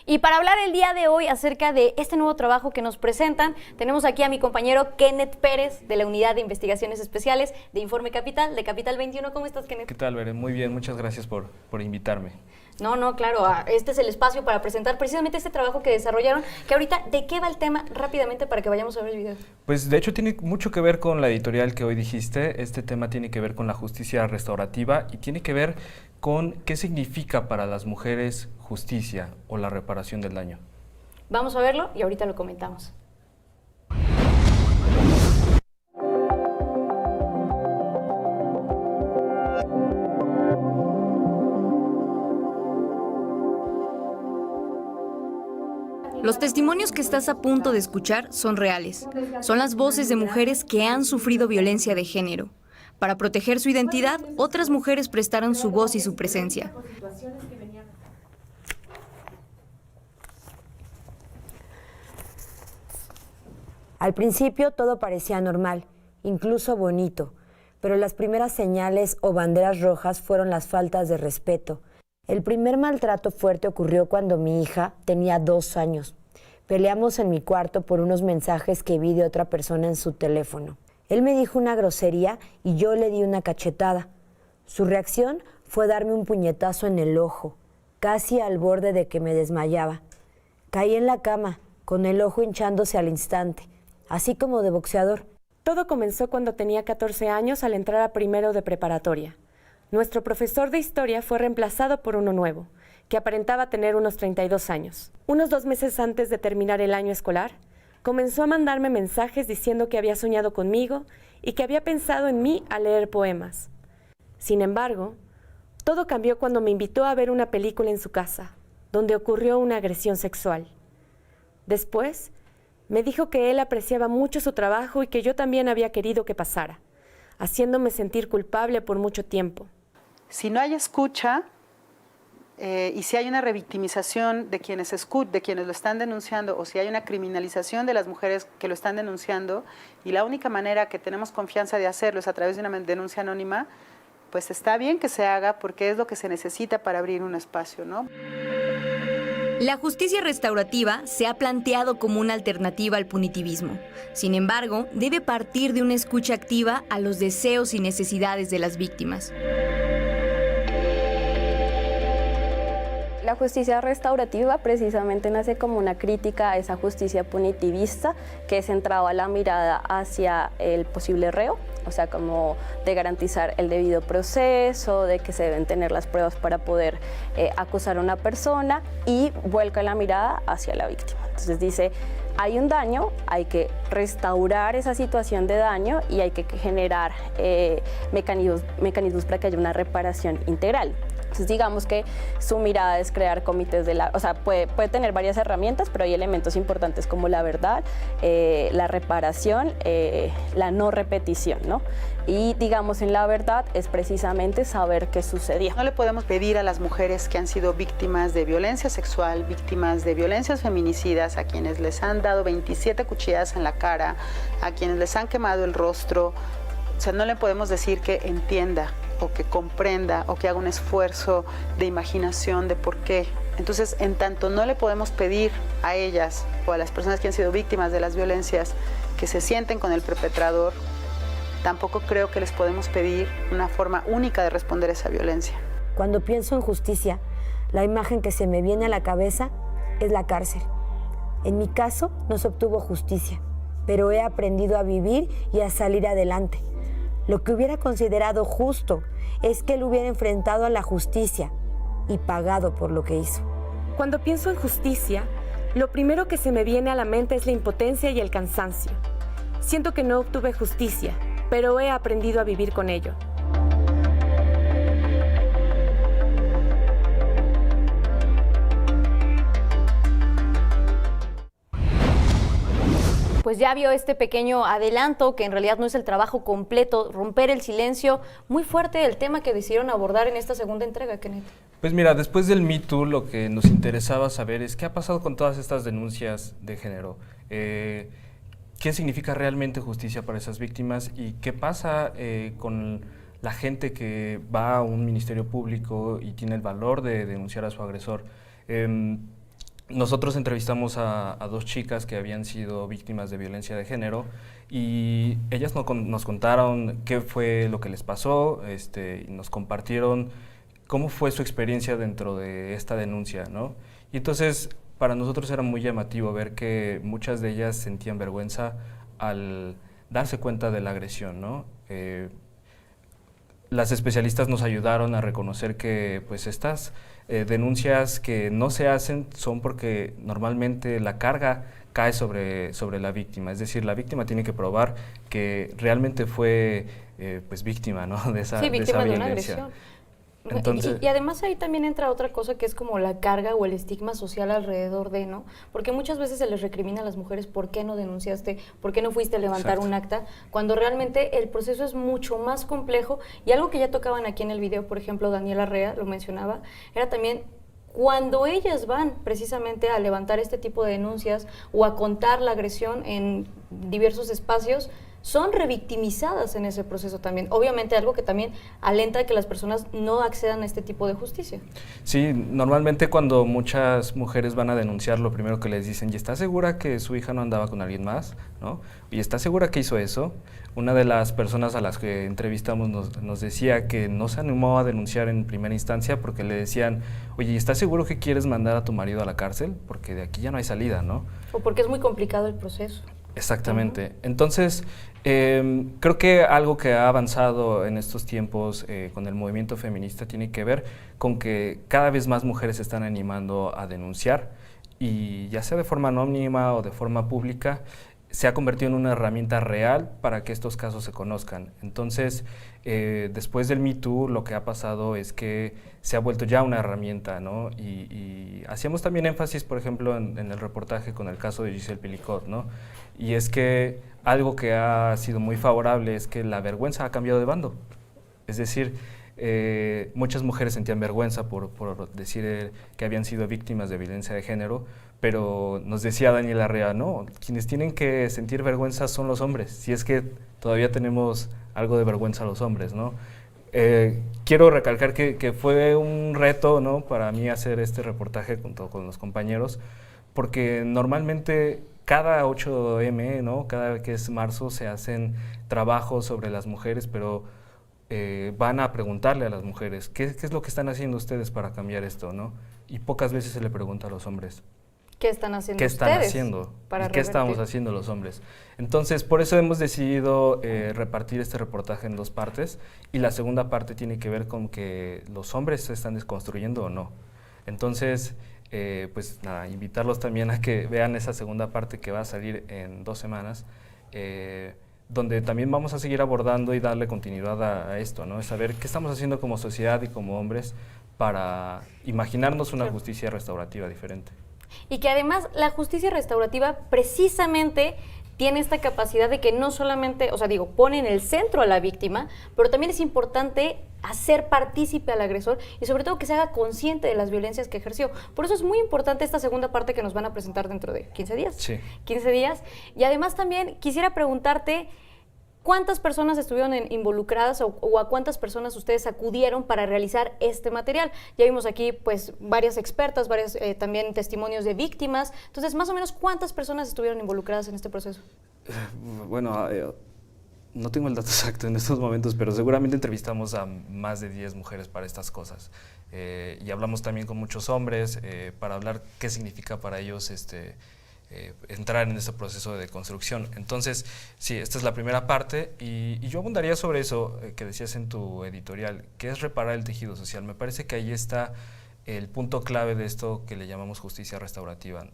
Y para hablar el día de hoy acerca de este nuevo trabajo que nos presentan, tenemos aquí a mi compañero Kenneth Pérez de la Unidad de Investigaciones Especiales de Informe Capital, de Capital 21. ¿Cómo estás, Kenneth? ¿Qué tal, Beren? Muy bien, muchas gracias por invitarme. No, claro, este es el espacio para presentar precisamente este trabajo que desarrollaron, que ahorita, ¿de qué va el tema rápidamente para que vayamos a ver el video? Pues de hecho tiene mucho que ver con la editorial que hoy dijiste. Este tema tiene que ver con la justicia restaurativa y tiene que ver con qué significa para las mujeres justicia o la reparación del daño. Vamos a verlo y ahorita lo comentamos. Los testimonios que estás a punto de escuchar son reales. Son las voces de mujeres que han sufrido violencia de género. Para proteger su identidad, otras mujeres prestaron su voz y su presencia. Al principio todo parecía normal, incluso bonito, pero las primeras señales o banderas rojas fueron las faltas de respeto. El primer maltrato fuerte ocurrió cuando mi hija tenía 2 años. Peleamos en mi cuarto por unos mensajes que vi de otra persona en su teléfono. Él me dijo una grosería y yo le di una cachetada. Su reacción fue darme un puñetazo en el ojo, casi al borde de que me desmayaba. Caí en la cama, con el ojo hinchándose al instante, así como de boxeador. Todo comenzó cuando tenía 14 años al entrar a primero de preparatoria. Nuestro profesor de historia fue reemplazado por uno nuevo, que aparentaba tener unos 32 años. Unos 2 meses antes de terminar el año escolar, comenzó a mandarme mensajes diciendo que había soñado conmigo y que había pensado en mí al leer poemas. Sin embargo, todo cambió cuando me invitó a ver una película en su casa, donde ocurrió una agresión sexual. Después, me dijo que él apreciaba mucho su trabajo y que yo también había querido que pasara, haciéndome sentir culpable por mucho tiempo. Si no hay escucha y si hay una revictimización de quienes lo están denunciando, o si hay una criminalización de las mujeres que lo están denunciando, y la única manera que tenemos confianza de hacerlo es a través de una denuncia anónima, pues está bien que se haga porque es lo que se necesita para abrir un espacio, ¿no? La justicia restaurativa se ha planteado como una alternativa al punitivismo. Sin embargo, debe partir de una escucha activa a los deseos y necesidades de las víctimas. La justicia restaurativa precisamente nace como una crítica a esa justicia punitivista que centraba la mirada hacia el posible reo, o sea, como de garantizar el debido proceso, de que se deben tener las pruebas para poder acusar a una persona, y vuelca la mirada hacia la víctima. Entonces dice, hay un daño, hay que restaurar esa situación de daño y hay que generar mecanismos para que haya una reparación integral. Entonces digamos que su mirada es crear comités o sea, puede tener varias herramientas, pero hay elementos importantes como la verdad, la reparación, la no repetición, ¿no? Y digamos en la verdad es precisamente saber qué sucedió. No le podemos pedir a las mujeres que han sido víctimas de violencia sexual, víctimas de violencias feminicidas, a quienes les han dado 27 cuchilladas en la cara, a quienes les han quemado el rostro, o sea, no le podemos decir que entienda o que comprenda o que haga un esfuerzo de imaginación de por qué. Entonces, en tanto no le podemos pedir a ellas o a las personas que han sido víctimas de las violencias que se sienten con el perpetrador, tampoco creo que les podemos pedir una forma única de responder a esa violencia. Cuando pienso en justicia, la imagen que se me viene a la cabeza es la cárcel. En mi caso, no se obtuvo justicia, pero he aprendido a vivir y a salir adelante. Lo que hubiera considerado justo es que él hubiera enfrentado a la justicia y pagado por lo que hizo. Cuando pienso en justicia, lo primero que se me viene a la mente es la impotencia y el cansancio. Siento que no obtuve justicia, pero he aprendido a vivir con ello. Pues ya vio este pequeño adelanto, que en realidad no es el trabajo completo, romper el silencio. Muy fuerte el tema que decidieron abordar en esta segunda entrega, Kenneth. Pues mira, después del Me Too, lo que nos interesaba saber es qué ha pasado con todas estas denuncias de género. ¿Qué significa realmente justicia para esas víctimas? ¿Y qué pasa con la gente que va a un ministerio público y tiene el valor de denunciar a su agresor? nosotros entrevistamos a dos chicas que habían sido víctimas de violencia de género y ellas nos contaron qué fue lo que les pasó, y nos compartieron cómo fue su experiencia dentro de esta denuncia, ¿no? Y entonces para nosotros era muy llamativo ver que muchas de ellas sentían vergüenza al darse cuenta de la agresión, ¿no? Las especialistas nos ayudaron a reconocer que pues estas denuncias que no se hacen son porque normalmente la carga cae sobre la víctima, es decir, la víctima tiene que probar que realmente fue pues víctima, ¿no? de esa víctima de una violencia. agresión. Entonces, y además ahí también entra otra cosa que es como la carga o el estigma social alrededor de, ¿no? Porque muchas veces se les recrimina a las mujeres por qué no denunciaste, por qué no fuiste a levantar exacto. un acta, cuando realmente el proceso es mucho más complejo. Y algo que ya tocaban aquí en el video, por ejemplo, Daniela Rea lo mencionaba, era también cuando ellas van precisamente a levantar este tipo de denuncias o a contar la agresión en diversos espacios, son revictimizadas en ese proceso también. Obviamente algo que también alenta a que las personas no accedan a este tipo de justicia. Sí, normalmente cuando muchas mujeres van a denunciar, lo primero que les dicen, ¿y está segura que su hija no andaba con alguien más? ¿No? ¿Y está segura que hizo eso? Una de las personas a las que entrevistamos nos decía que no se animó a denunciar en primera instancia porque le decían, oye, ¿estás seguro que quieres mandar a tu marido a la cárcel? Porque de aquí ya no hay salida, ¿no? O porque es muy complicado el proceso. Exactamente. Entonces, creo que algo que ha avanzado en estos tiempos con el movimiento feminista tiene que ver con que cada vez más mujeres se están animando a denunciar y ya sea de forma anónima o de forma pública, se ha convertido en una herramienta real para que estos casos se conozcan. Entonces, después del Me Too, lo que ha pasado es que se ha vuelto ya una herramienta, ¿no? Y hacíamos también énfasis, por ejemplo, en el reportaje con el caso de Giselle Pelicot, ¿no? Y es que algo que ha sido muy favorable es que la vergüenza ha cambiado de bando. Es decir, muchas mujeres sentían vergüenza por decir que habían sido víctimas de violencia de género, pero nos decía Daniela Rea, no, quienes tienen que sentir vergüenza son los hombres, si es que todavía tenemos algo de vergüenza los hombres, ¿no? Quiero recalcar que fue un reto, ¿no?, para mí hacer este reportaje junto con los compañeros, porque normalmente cada 8M, ¿no?, cada que es marzo se hacen trabajos sobre las mujeres, pero van a preguntarle a las mujeres, ¿qué es lo que están haciendo ustedes para cambiar esto?, ¿no? Y pocas veces se le pregunta a los hombres. ¿Qué están haciendo ¿Qué están ustedes haciendo? para ¿Y qué estamos haciendo los hombres? Entonces, por eso hemos decidido repartir este reportaje en dos partes, y la segunda parte tiene que ver con que los hombres se están desconstruyendo o no. Entonces, pues nada, invitarlos también a que vean esa segunda parte que va a salir en 2 semanas, donde también vamos a seguir abordando y darle continuidad a esto, ¿no? Es saber qué estamos haciendo como sociedad y como hombres para imaginarnos una justicia restaurativa diferente. Y que además la justicia restaurativa precisamente tiene esta capacidad de que no solamente, o sea, digo, pone en el centro a la víctima, pero también es importante hacer partícipe al agresor y sobre todo que se haga consciente de las violencias que ejerció. Por eso es muy importante esta segunda parte que nos van a presentar dentro de 15 días. Sí. 15 días. Y además también quisiera preguntarte, ¿cuántas personas estuvieron involucradas o a cuántas personas ustedes acudieron para realizar este material? Ya vimos aquí pues varias expertas, varios también testimonios de víctimas. Entonces, más o menos, ¿cuántas personas estuvieron involucradas en este proceso? Bueno, no tengo el dato exacto en estos momentos, pero seguramente entrevistamos a más de 10 mujeres para estas cosas. Y hablamos también con muchos hombres para hablar qué significa para ellos entrar en ese proceso de construcción. Entonces, sí, esta es la primera parte y yo abundaría sobre eso que decías en tu editorial, que es reparar el tejido social. Me parece que ahí está el punto clave de esto que le llamamos justicia restaurativa.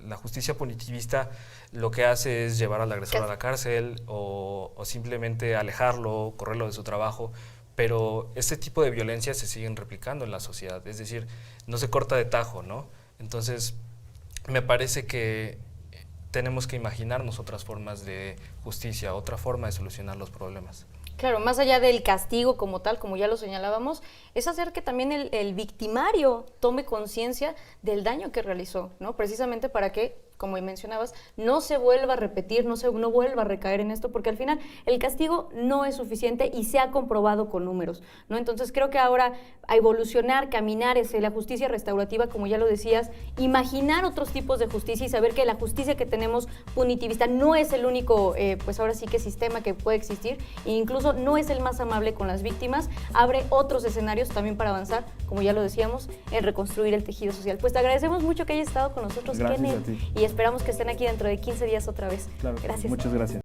La justicia punitivista lo que hace es llevar al agresor a la cárcel o simplemente alejarlo, correrlo de su trabajo, pero este tipo de violencias se siguen replicando en la sociedad, es decir, no se corta de tajo, ¿no? Entonces, me parece que tenemos que imaginarnos otras formas de justicia, otra forma de solucionar los problemas. Claro, más allá del castigo como tal, como ya lo señalábamos, es hacer que también el victimario tome conciencia del daño que realizó, ¿no? Precisamente para que como mencionabas, no se vuelva a repetir, no vuelva a recaer en esto, porque al final el castigo no es suficiente y se ha comprobado con números, ¿no? Entonces creo que ahora a evolucionar, caminar hacia la justicia restaurativa, como ya lo decías, imaginar otros tipos de justicia y saber que la justicia que tenemos punitivista no es el único, pues ahora sí que sistema que puede existir, e incluso no es el más amable con las víctimas, abre otros escenarios también para avanzar, como ya lo decíamos, en reconstruir el tejido social. Pues te agradecemos mucho que hayas estado con nosotros, Gracias Kenneth, a ti. y esperamos que estén aquí dentro de 15 días otra vez. Claro, Gracias. muchas gracias.